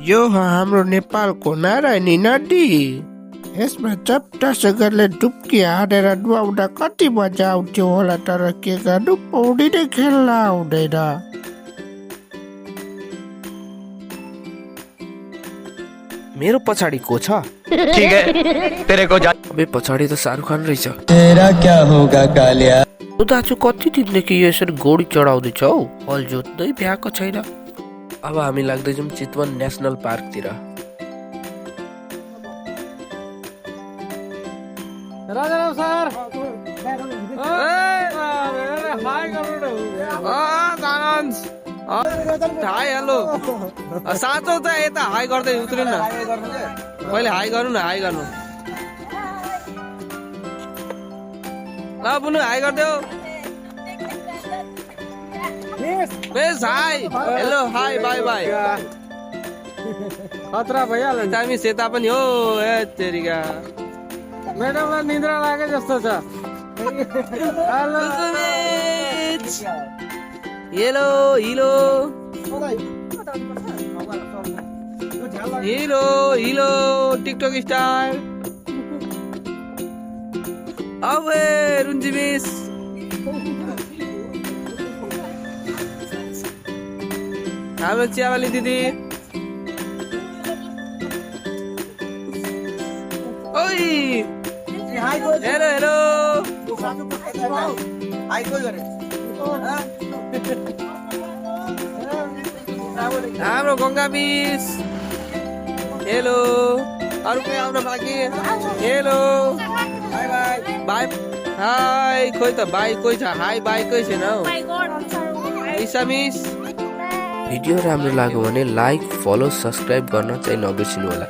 यो हो हाम्रो नेपालको नारायणी नदी। यसमा चप्टा सगरले डुब्की हालेर नुहाउँदा कति मजा आउँथ्यो होला, तर के गर्नु, पौडी नै खेल्न आउँदैन। मेरो पछाडि को छ? ठीक है तेरे को जा अबे पछाडि त शाहरुख खान रहेछ। तेरा क्या होगा कालिया। तँ दाजु कति दिनदेखि यसरी गोडी चढाउँदैछ हौ, हल जोत्दै भ्याएको छैन। अब हामी लाग्दैछौँ चितवन नेसनल पार्कतिर। राजाराम सर हाई हेलो साँचो त यता हाई गर्दै उत्रिनु न, पहिले हाई गर्नु न, हाई गर्नु ल बुनु, हाई गरिदेऊ। Base hi hello hi by by. खतरा भइहाल्यो नि, हामी सेता पनि हो। ए तेरिका म्याडमलाई निद्रा लागे जस्तो छ। हेलो हिलो हिलो हिलो टिकटक स्टार। अब रुन्जी मिस हाम्रो चियावाली दिदी। ओइ हेलो हेलो हाम्रो गङ्गा मिस। हेलो अरू कोही आउन बाँकी? Hello by by by high. खोइ त बाई कोही छ, हाई बाई कोही छैन हौ। ईसा मिस। भिडियो राम्रो लाग्यो भने लाइक, फलो, सब्सक्राइब गर्न चाहिँ नबिर्सिनु होला।